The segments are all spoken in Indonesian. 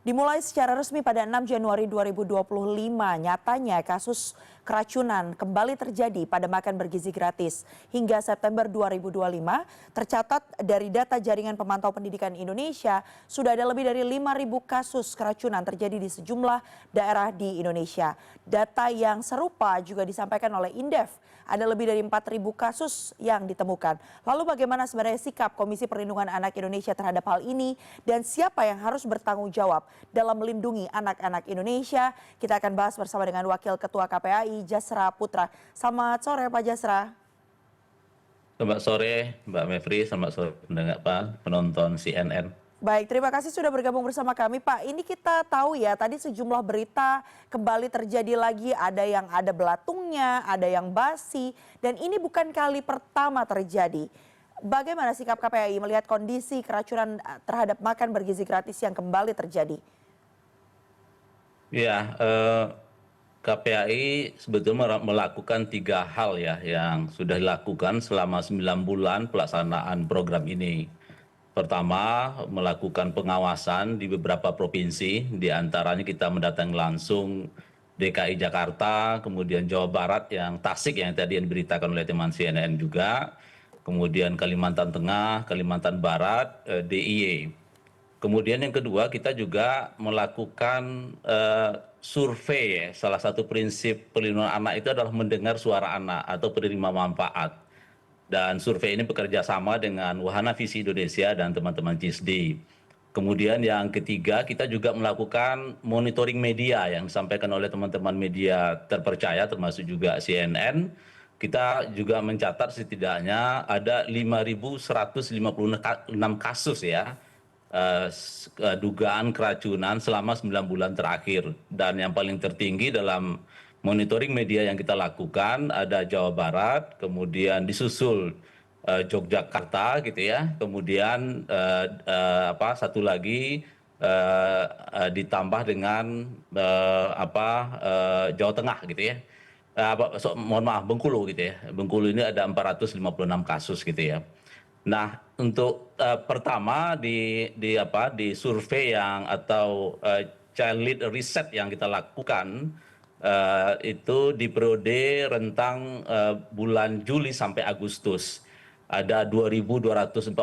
Dimulai secara resmi pada 6 Januari 2025, nyatanya kasus keracunan kembali terjadi pada makan bergizi gratis. Hingga September 2025, tercatat dari data Jaringan Pemantau Pendidikan Indonesia, sudah ada lebih dari 5.000 kasus keracunan terjadi di sejumlah daerah di Indonesia. Data yang serupa juga disampaikan oleh Indef. Ada lebih dari 4.000 kasus yang ditemukan. Lalu bagaimana sebenarnya sikap Komisi Perlindungan Anak Indonesia terhadap hal ini dan siapa yang harus bertanggung jawab dalam melindungi anak-anak Indonesia? Kita akan bahas bersama dengan Wakil Ketua KPAI Jasra Putra. Selamat sore Pak Jasra. Selamat sore Mbak Mevri, selamat sore penonton CNN. Baik, terima kasih sudah bergabung bersama kami Pak. Ini kita tahu ya, tadi sejumlah berita kembali terjadi lagi, ada yang ada belatungnya, ada yang basi, dan ini bukan kali pertama terjadi. Bagaimana sikap KPAI melihat kondisi keracunan terhadap makan bergizi gratis yang kembali terjadi? Ya, KPAI sebetulnya melakukan 3 hal ya yang sudah dilakukan selama 9 bulan pelaksanaan program ini. Pertama, melakukan pengawasan di beberapa provinsi, di antaranya kita mendatangi langsung DKI Jakarta, kemudian Jawa Barat yang Tasik yang tadi yang diberitakan oleh teman CNN juga, kemudian Kalimantan Tengah, Kalimantan Barat, DIY. Kemudian yang kedua kita juga melakukan survei ya. Salah satu prinsip perlindungan anak itu adalah mendengar suara anak atau penerima manfaat. Dan survei ini bekerja sama dengan Wahana Visi Indonesia dan teman-teman CISDI. Kemudian yang ketiga kita juga melakukan monitoring media yang disampaikan oleh teman-teman media terpercaya termasuk juga CNN. Kita juga mencatat setidaknya ada 5.156 kasus ya dugaan keracunan selama 9 bulan terakhir. Dan yang paling tertinggi dalam monitoring media yang kita lakukan ada Jawa Barat, kemudian disusul Yogyakarta gitu ya, kemudian satu lagi ditambah dengan Jawa Tengah gitu ya. Mohon maaf, Bengkulu gitu ya. Bengkulu ini ada 456 kasus gitu ya. Nah, untuk pertama di survei yang atau child lead riset yang kita lakukan itu di periode rentang bulan Juli sampai Agustus. Ada 2.241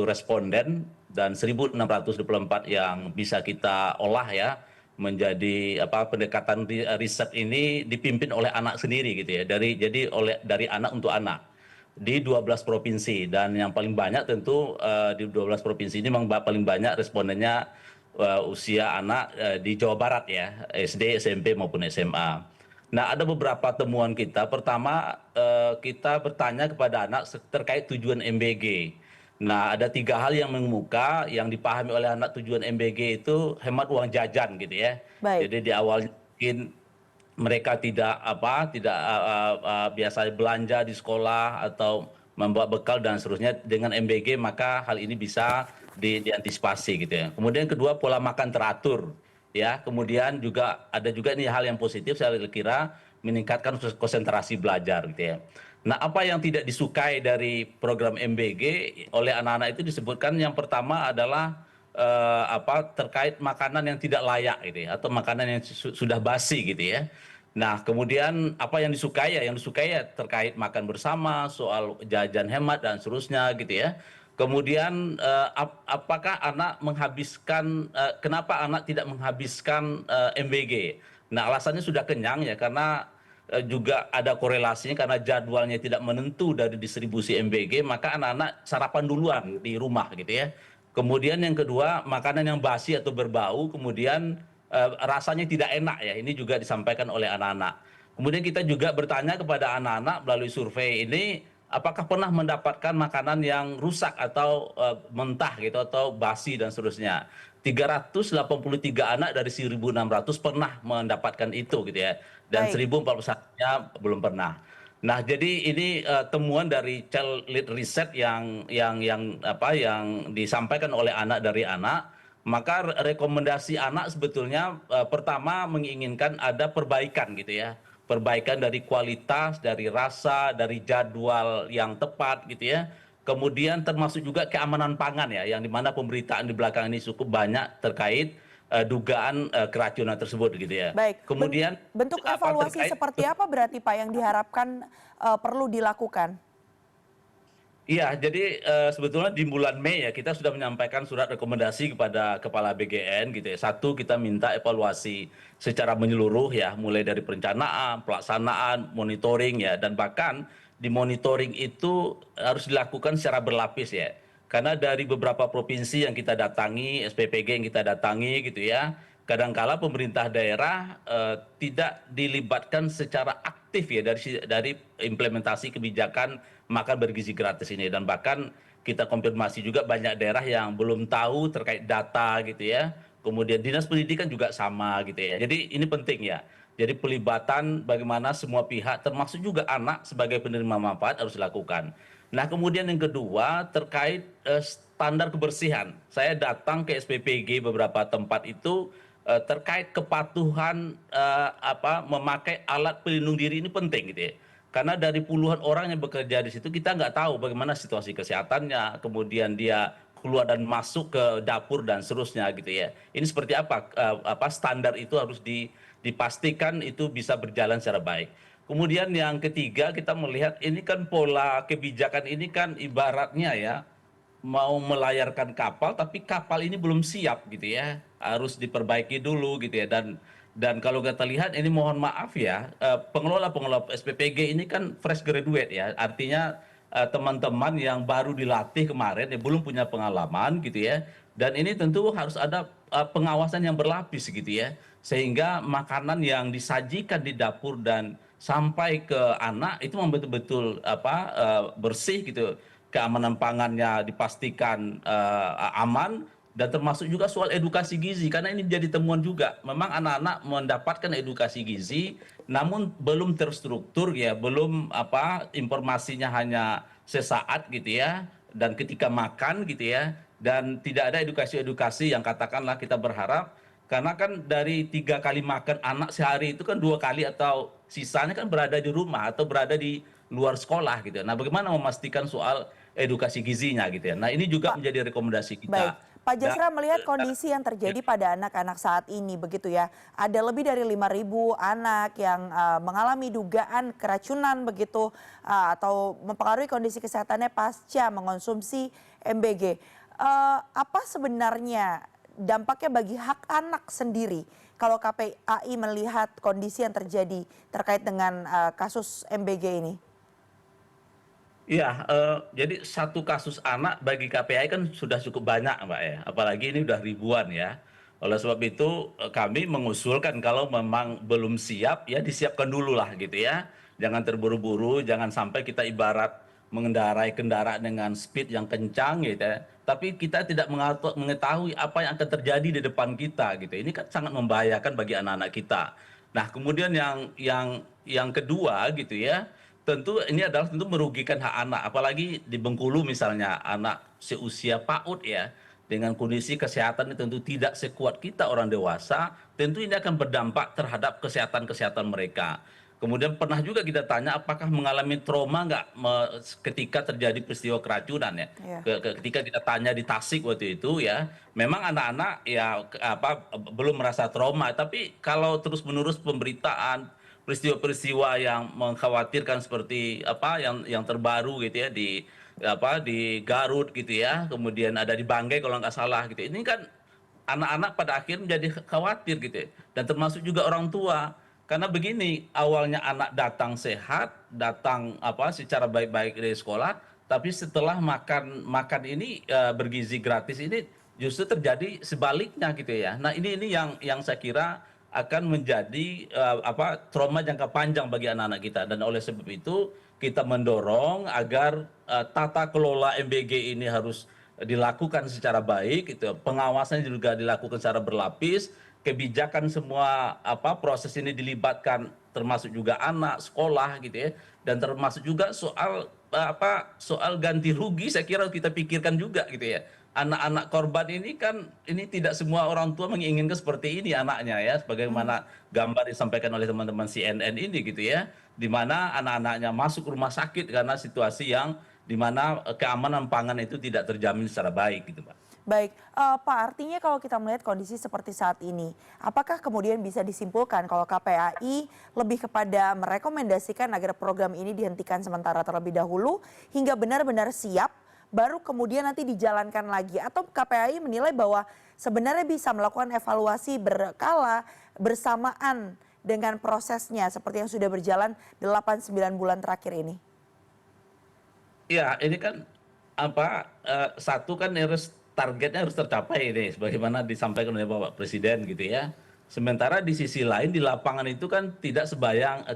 responden dan 1.624 yang bisa kita olah ya menjadi pendekatan riset ini dipimpin oleh anak sendiri gitu ya. Dari anak untuk anak di 12 provinsi, dan yang paling banyak tentu di 12 provinsi ini memang paling banyak respondennya usia anak di Jawa Barat ya, SD, SMP maupun SMA. Nah, ada beberapa temuan kita. Pertama, kita bertanya kepada anak terkait tujuan MBG. Nah, ada 3 hal yang mengemuka yang dipahami oleh anak. Tujuan MBG itu hemat uang jajan gitu ya. Baik. Jadi di awal mungkin mereka tidak biasa belanja di sekolah atau membawa bekal dan seterusnya. Dengan MBG maka hal ini bisa diantisipasi gitu ya. Kemudian kedua, pola makan teratur ya. Kemudian juga ada juga ini hal yang positif saya kira, meningkatkan konsentrasi belajar gitu ya. Nah, apa yang tidak disukai dari program MBG oleh anak-anak itu disebutkan yang pertama adalah terkait makanan yang tidak layak gitu ya, atau makanan yang sudah basi gitu ya. Nah, kemudian apa yang disukai ya? Yang disukai ya terkait makan bersama, soal jajan hemat dan seterusnya gitu ya. Kemudian apakah anak menghabiskan, kenapa anak tidak menghabiskan MBG? Nah, alasannya sudah kenyang ya, karena juga ada korelasinya karena jadwalnya tidak menentu dari distribusi MBG, maka anak-anak sarapan duluan di rumah gitu ya. Kemudian yang kedua, makanan yang basi atau berbau, kemudian rasanya tidak enak ya, ini juga disampaikan oleh anak-anak. Kemudian kita juga bertanya kepada anak-anak melalui survei ini, apakah pernah mendapatkan makanan yang rusak atau mentah gitu atau basi dan seterusnya. 383 anak dari 1.600 pernah mendapatkan itu gitu ya, dan Baik. 1.041-nya belum pernah. Nah, jadi ini temuan dari child lead riset yang disampaikan oleh anak dari anak. Maka rekomendasi anak sebetulnya pertama menginginkan ada perbaikan gitu ya. Perbaikan dari kualitas, dari rasa, dari jadwal yang tepat gitu ya. Kemudian termasuk juga keamanan pangan ya, yang dimana pemberitaan di belakang ini cukup banyak terkait dugaan keracunan tersebut gitu ya. Baik, Kemudian bentuk apa evaluasi terkait seperti apa berarti Pak yang diharapkan perlu dilakukan? Iya, jadi sebetulnya di bulan Mei ya kita sudah menyampaikan surat rekomendasi kepada Kepala BGN gitu ya. Satu, kita minta evaluasi secara menyeluruh ya, mulai dari perencanaan, pelaksanaan, monitoring ya, dan bahkan di monitoring itu harus dilakukan secara berlapis ya. Karena dari beberapa provinsi yang kita datangi, SPPG yang kita datangi gitu ya, kadangkala pemerintah daerah tidak dilibatkan secara aktif ya dari implementasi kebijakan makan bergizi gratis ini, dan bahkan kita konfirmasi juga banyak daerah yang belum tahu terkait data gitu ya. Kemudian dinas pendidikan juga sama gitu ya. Jadi ini penting ya. Jadi pelibatan bagaimana semua pihak termasuk juga anak sebagai penerima manfaat harus dilakukan. Nah, kemudian yang kedua terkait standar kebersihan. Saya datang ke SPPG beberapa tempat itu terkait kepatuhan memakai alat pelindung diri ini penting gitu ya. Karena dari puluhan orang yang bekerja di situ kita nggak tahu bagaimana situasi kesehatannya, kemudian dia keluar dan masuk ke dapur dan seterusnya gitu ya. Ini seperti apa standar itu harus dipastikan itu bisa berjalan secara baik. Kemudian yang ketiga kita melihat ini kan pola kebijakan ini kan ibaratnya ya mau melayarkan kapal tapi kapal ini belum siap gitu ya, harus diperbaiki dulu gitu ya. Dan kalau kita lihat ini mohon maaf ya, pengelola SPPG ini kan fresh graduate ya, artinya teman-teman yang baru dilatih kemarin ya, belum punya pengalaman gitu ya. Dan ini tentu harus ada pengawasan yang berlapis gitu ya, sehingga makanan yang disajikan di dapur dan sampai ke anak itu memang betul-betul bersih gitu, keamanan pangannya dipastikan aman, dan termasuk juga soal edukasi gizi karena ini jadi temuan juga. Memang anak-anak mendapatkan edukasi gizi namun belum terstruktur ya, belum informasinya hanya sesaat gitu ya, dan ketika makan gitu ya, dan tidak ada edukasi-edukasi yang katakanlah kita berharap, karena kan dari 3 kali makan anak sehari itu kan 2 kali atau sisanya kan berada di rumah atau berada di luar sekolah gitu ya. Nah, bagaimana memastikan soal edukasi gizinya gitu ya. Nah, ini juga Pak, menjadi rekomendasi baik. kita. Pak Dan Jasra melihat kondisi yang terjadi pada anak-anak saat ini begitu ya. Ada lebih dari 5.000 anak yang mengalami dugaan keracunan begitu atau mempengaruhi kondisi kesehatannya pasca mengonsumsi MBG. Apa sebenarnya dampaknya bagi hak anak sendiri kalau KPAI melihat kondisi yang terjadi terkait dengan kasus MBG ini? iya, jadi satu kasus anak bagi KPI kan sudah cukup banyak, Mbak ya, apalagi ini udah ribuan ya. Oleh sebab itu, kami mengusulkan kalau memang belum siap, ya disiapkan dulu lah gitu ya. Jangan terburu-buru, jangan sampai kita ibarat mengendarai kendaraan dengan speed yang kencang gitu ya, tapi kita tidak mengetahui apa yang akan terjadi di depan kita gitu. Ini kan sangat membahayakan bagi anak-anak kita. Nah, kemudian yang kedua gitu ya, tentu ini adalah tentu merugikan hak anak, apalagi di Bengkulu misalnya, anak seusia PAUD ya, dengan kondisi kesehatan yang tentu tidak sekuat kita orang dewasa, tentu ini akan berdampak terhadap kesehatan-kesehatan mereka. Kemudian pernah juga kita tanya apakah mengalami trauma nggak ketika terjadi peristiwa keracunan ya. Iya. Ketika kita tanya di Tasik waktu itu ya, memang anak-anak ya belum merasa trauma, tapi kalau terus-menerus pemberitaan peristiwa-peristiwa yang mengkhawatirkan seperti yang terbaru gitu ya di Garut gitu ya, kemudian ada di Banggai kalau nggak salah gitu. Ini kan anak-anak pada akhirnya menjadi khawatir gitu ya, dan termasuk juga orang tua. Karena begini, awalnya anak datang sehat, datang secara baik-baik dari sekolah, tapi setelah makan makan ini bergizi gratis ini justru terjadi sebaliknya gitu ya. Nah, ini yang saya kira akan menjadi trauma jangka panjang bagi anak-anak kita, dan oleh sebab itu kita mendorong agar tata kelola MBG ini harus dilakukan secara baik, itu pengawasan juga dilakukan secara berlapis, kebijakan semua proses ini dilibatkan termasuk juga anak sekolah gitu ya, dan termasuk juga soal ganti rugi saya kira kita pikirkan juga gitu ya. Anak-anak korban ini kan ini tidak semua orang tua menginginkan seperti ini anaknya ya, sebagaimana gambar disampaikan oleh teman-teman CNN ini gitu ya, di mana anak-anaknya masuk rumah sakit karena situasi yang di mana keamanan pangan itu tidak terjamin secara baik gitu, Pak. Baik, Pak, artinya kalau kita melihat kondisi seperti saat ini, apakah kemudian bisa disimpulkan kalau KPAI lebih kepada merekomendasikan agar program ini dihentikan sementara terlebih dahulu hingga benar-benar siap, baru kemudian nanti dijalankan lagi? Atau KPAI menilai bahwa sebenarnya bisa melakukan evaluasi berkala bersamaan dengan prosesnya seperti yang sudah berjalan 8-9 bulan terakhir ini? Ya, ini kan satu kan targetnya harus tercapai ini sebagaimana disampaikan oleh Bapak Presiden gitu ya. Sementara di sisi lain di lapangan itu kan tidak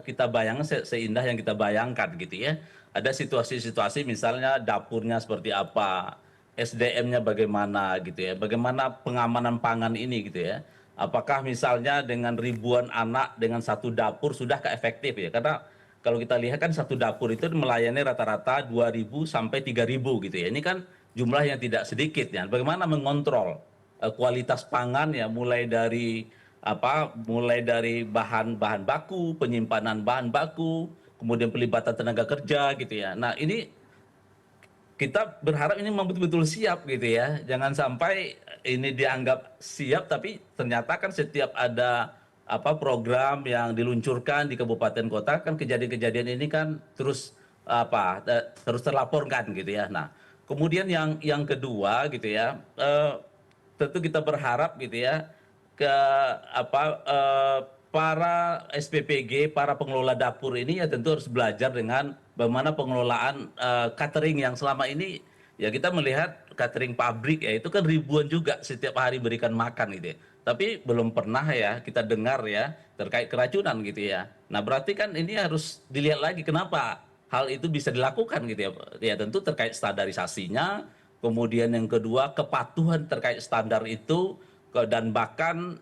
kita bayangkan seindah yang kita bayangkan gitu ya. Ada situasi-situasi misalnya dapurnya seperti apa, SDM-nya bagaimana gitu ya. Bagaimana pengamanan pangan ini gitu ya. Apakah misalnya dengan ribuan anak dengan satu dapur sudah efektif ya. Karena kalau kita lihat kan satu dapur itu melayani rata-rata 2.000 sampai 3.000 gitu ya. Ini kan jumlah yang tidak sedikit ya. Bagaimana mengontrol kualitas pangan ya mulai dari bahan-bahan baku, penyimpanan bahan baku, kemudian pelibatan tenaga kerja gitu ya. Nah, ini kita berharap ini memang betul-betul siap gitu ya. Jangan sampai ini dianggap siap tapi ternyata kan setiap ada program yang diluncurkan di kabupaten kota kan kejadian-kejadian ini kan terus terlaporkan gitu ya. Nah, kemudian yang kedua gitu ya, tentu kita berharap gitu ya ke para SPPG, para pengelola dapur ini ya tentu harus belajar dengan bagaimana pengelolaan catering yang selama ini ya kita melihat catering pabrik ya itu kan ribuan juga setiap hari berikan makan gitu ya. Tapi belum pernah ya kita dengar ya terkait keracunan gitu ya. Nah, berarti kan ini harus dilihat lagi kenapa hal itu bisa dilakukan gitu ya. Ya tentu terkait standarisasinya, kemudian yang kedua kepatuhan terkait standar itu dan bahkan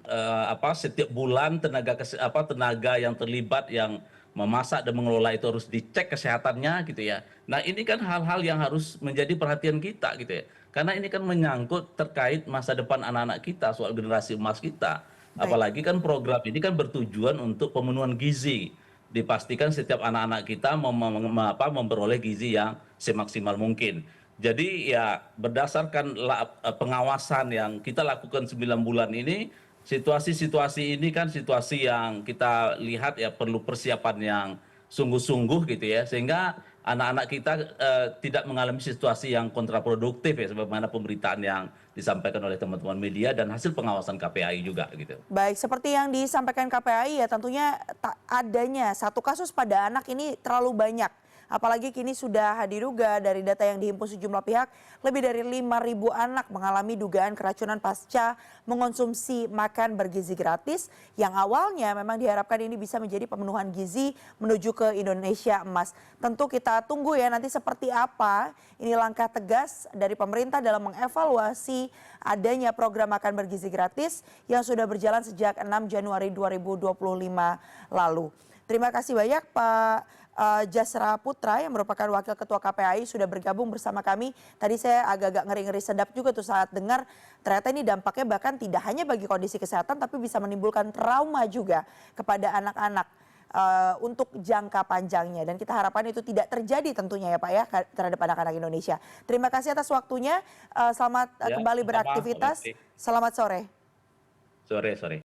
setiap bulan tenaga yang terlibat yang memasak dan mengelola itu harus dicek kesehatannya gitu ya. Nah, ini kan hal-hal yang harus menjadi perhatian kita gitu ya. Karena ini kan menyangkut terkait masa depan anak-anak kita, soal generasi emas kita. Baik. Apalagi kan program ini kan bertujuan untuk pemenuhan gizi. Dipastikan setiap anak-anak kita memperoleh gizi yang semaksimal mungkin. Jadi ya berdasarkan pengawasan yang kita lakukan 9 bulan ini, situasi-situasi ini kan situasi yang kita lihat ya perlu persiapan yang sungguh-sungguh gitu ya, sehingga anak-anak kita tidak mengalami situasi yang kontraproduktif ya, sebagaimana pemberitaan yang disampaikan oleh teman-teman media dan hasil pengawasan KPAI juga gitu. Baik, seperti yang disampaikan KPAI ya tentunya tak adanya satu kasus pada anak ini terlalu banyak. Apalagi kini sudah diduga dari data yang dihimpun sejumlah pihak, lebih dari 5.000 anak mengalami dugaan keracunan pasca mengonsumsi makan bergizi gratis yang awalnya memang diharapkan ini bisa menjadi pemenuhan gizi menuju ke Indonesia Emas. Tentu kita tunggu ya nanti seperti apa ini langkah tegas dari pemerintah dalam mengevaluasi adanya program makan bergizi gratis yang sudah berjalan sejak 6 Januari 2025 lalu. Terima kasih banyak Pak Jasra Putra yang merupakan Wakil Ketua KPAI sudah bergabung bersama kami. Tadi saya agak-agak ngeri-ngeri sedap juga tuh saat dengar ternyata ini dampaknya bahkan tidak hanya bagi kondisi kesehatan tapi bisa menimbulkan trauma juga kepada anak-anak untuk jangka panjangnya. Dan kita harapkan itu tidak terjadi tentunya ya Pak ya terhadap anak-anak Indonesia. Terima kasih atas waktunya. Selamat Ya, kembali beraktivitas. Selamat sore. sore.